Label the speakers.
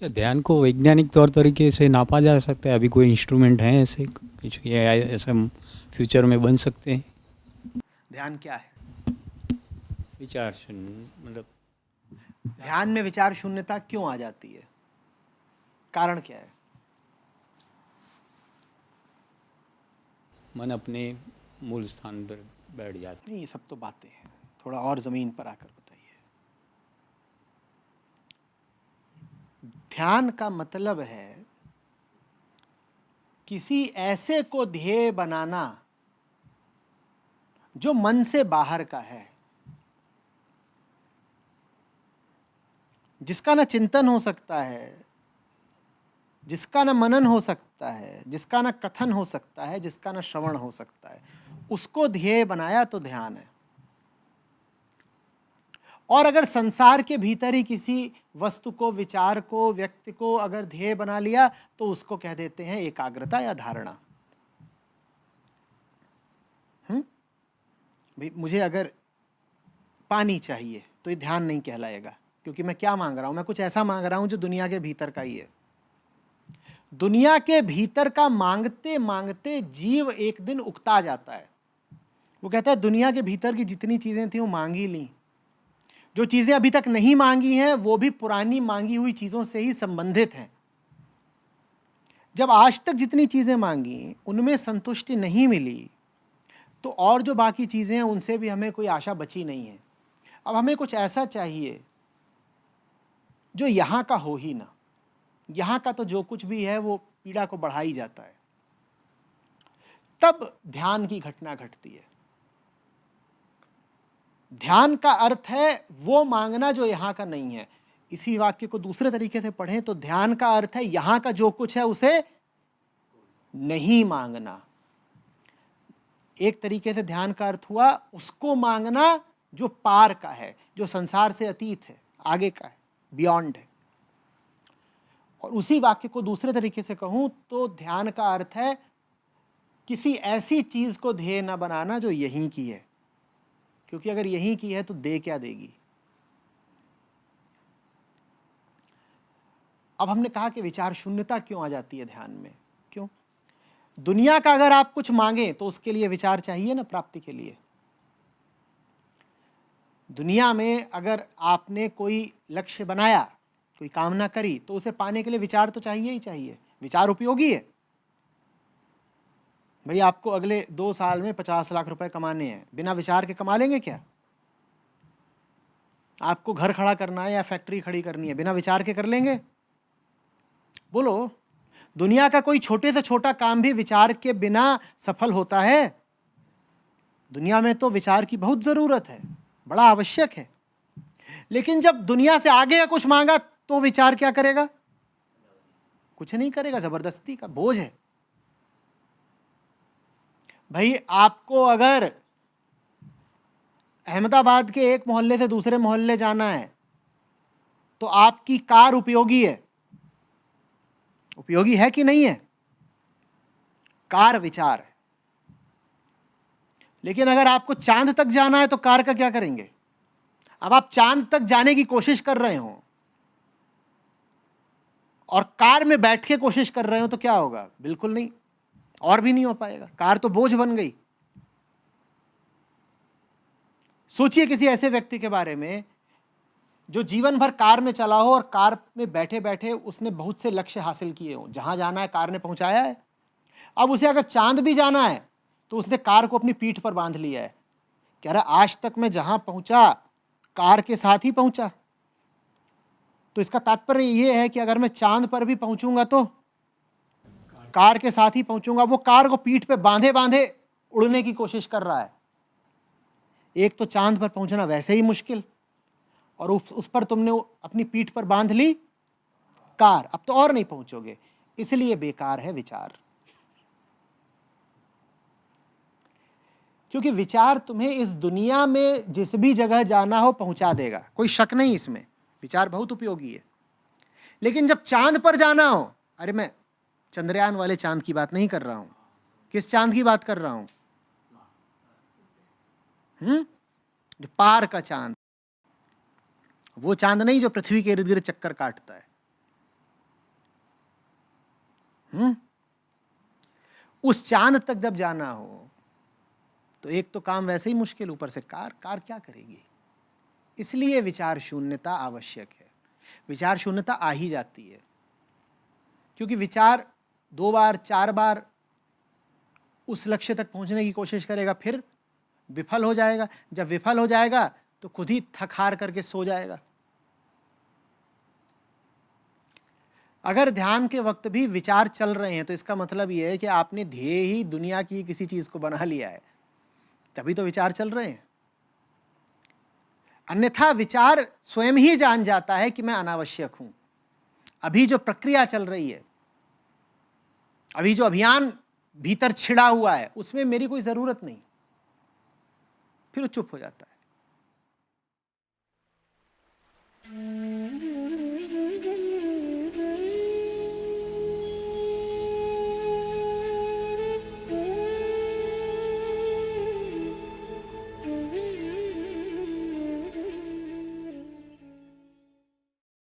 Speaker 1: क्या ध्यान को वैज्ञानिक तौर तरीके से नापा जा सकता है? अभी कोई इंस्ट्रूमेंट हैं ऐसे कुछ, ये ऐसे फ्यूचर में बन सकते हैं?
Speaker 2: ध्यान क्या है?
Speaker 1: विचार शून्य, मतलब
Speaker 2: ध्यान में विचार शून्यता क्यों आ जाती है? कारण क्या है?
Speaker 1: मन अपने मूल स्थान पर बैठ जाता
Speaker 2: नहीं, ये सब तो बातें हैं, थोड़ा और जमीन पर आकर बताइए। ध्यान का मतलब है किसी ऐसे को ध्येय बनाना जो मन से बाहर का है, जिसका ना चिंतन हो सकता है, जिसका ना मनन हो सकता है, जिसका ना कथन हो सकता है, जिसका ना श्रवण हो सकता है, उसको ध्येय बनाया तो ध्यान है। और अगर संसार के भीतर ही किसी वस्तु को, विचार को, व्यक्ति को अगर ध्येय बना लिया तो उसको कह देते हैं एकाग्रता या धारणा। भाई मुझे अगर पानी चाहिए तो ये ध्यान नहीं कहलाएगा, क्योंकि मैं क्या मांग रहा हूं? मैं कुछ ऐसा मांग रहा हूं जो दुनिया के भीतर का ही है। दुनिया के भीतर का मांगते मांगते जीव एक दिन उकता जाता है। वो कहता है दुनिया के भीतर की जितनी चीजें थी वो मांगी ली, जो चीजें अभी तक नहीं मांगी हैं वो भी पुरानी मांगी हुई चीजों से ही संबंधित हैं। जब आज तक जितनी चीजें मांगी उनमें संतुष्टि नहीं मिली तो और जो बाकी चीजें हैं उनसे भी हमें कोई आशा बची नहीं है। अब हमें कुछ ऐसा चाहिए जो यहां का हो ही ना। यहां का तो जो कुछ भी है वो पीड़ा को बढ़ा ही जाता है। तब ध्यान की घटना घटती है। ध्यान का अर्थ है वो मांगना जो यहां का नहीं है। इसी वाक्य को दूसरे तरीके से पढ़ें तो ध्यान का अर्थ है यहां का जो कुछ है उसे नहीं मांगना। एक तरीके से ध्यान का अर्थ हुआ उसको मांगना जो पार का है, जो संसार से अतीत है, आगे का है, बियॉन्ड है। और उसी वाक्य को दूसरे तरीके से कहूं तो ध्यान का अर्थ है किसी ऐसी चीज को ध्येय न बनाना जो यहीं की है, क्योंकि अगर यहीं की है तो दे क्या देगी। अब हमने कहा कि विचार शून्यता क्यों आ जाती है ध्यान में? क्यों? दुनिया का अगर आप कुछ मांगे तो उसके लिए विचार चाहिए ना, प्राप्ति के लिए। दुनिया में अगर आपने कोई लक्ष्य बनाया, कोई कामना करी, तो उसे पाने के लिए विचार तो चाहिए ही चाहिए। विचार उपयोगी है। भाई आपको अगले 2 साल में 50 लाख रुपए कमाने हैं, बिना विचार के कमा लेंगे क्या? आपको घर खड़ा करना है या फैक्ट्री खड़ी करनी है, बिना विचार के कर लेंगे? बोलो। दुनिया का कोई छोटे से छोटा काम भी विचार के बिना सफल होता है। दुनिया में तो विचार की बहुत जरूरत है, बड़ा आवश्यक है। लेकिन जब दुनिया से आगे का कुछ मांगा तो विचार क्या करेगा? कुछ नहीं करेगा, जबरदस्ती का बोझ है। भाई आपको अगर अहमदाबाद के एक मोहल्ले से दूसरे मोहल्ले जाना है तो आपकी कार उपयोगी है। उपयोगी है कि नहीं है? कार विचार है। लेकिन अगर आपको चांद तक जाना है तो कार का क्या करेंगे? अब आप चांद तक जाने की कोशिश कर रहे हो और कार में बैठ के कोशिश कर रहे हो तो क्या होगा? बिल्कुल नहीं, और भी नहीं हो पाएगा। कार तो बोझ बन गई। सोचिए किसी ऐसे व्यक्ति के बारे में जो जीवन भर कार में चला हो और कार में बैठे बैठे उसने बहुत से लक्ष्य हासिल किए हो। जहां जाना है कार ने पहुंचाया है। अब उसे अगर चांद भी जाना है तो उसने कार को अपनी पीठ पर बांध लिया है। कह रहा आज तक मैं जहां पहुंचा कार के साथ ही पहुंचा। तो इसका तात्पर्य यह है कि अगर मैं चांद पर भी पहुंचूंगा तो कार के साथ ही पहुंचूंगा। वो कार को पीठ पे बांधे बांधे उड़ने की कोशिश कर रहा है। एक तो चांद पर पहुंचना वैसे ही मुश्किल, और उस पर तुमने अपनी पीठ पर बांध ली कार, अब तो और नहीं पहुंचोगे। इसलिए बेकार है विचार। क्योंकि विचार तुम्हें इस दुनिया में जिस भी जगह जाना हो पहुंचा देगा, कोई शक नहीं इसमें। विचार बहुत उपयोगी है। लेकिन जब चांद पर जाना हो, अरे मैं चंद्रयान वाले चांद की बात नहीं कर रहा हूं। किस चांद की बात कर रहा हूं? जो पार का चांद, वो चांद नहीं जो पृथ्वी के इर्द गिर्द चक्कर काटता है। उस चांद तक जब जाना हो तो एक तो काम वैसे ही मुश्किल, ऊपर से कार क्या करेगी। इसलिए विचार शून्यता आवश्यक है। विचार शून्यता आ ही जाती है क्योंकि विचार 2 बार 4 बार उस लक्ष्य तक पहुंचने की कोशिश करेगा, फिर विफल हो जाएगा। जब विफल हो जाएगा तो खुद ही थक हार करके सो जाएगा। अगर ध्यान के वक्त भी विचार चल रहे हैं तो इसका मतलब यह है कि आपने ध्येय ही दुनिया की किसी चीज को बना लिया है, तभी तो विचार चल रहे हैं। अन्यथा विचार स्वयं ही जान जाता है कि मैं अनावश्यक हूं। अभी जो प्रक्रिया चल रही है, अभी जो अभियान भीतर छिड़ा हुआ है, उसमें मेरी कोई जरूरत नहीं, फिर वो चुप हो जाता है।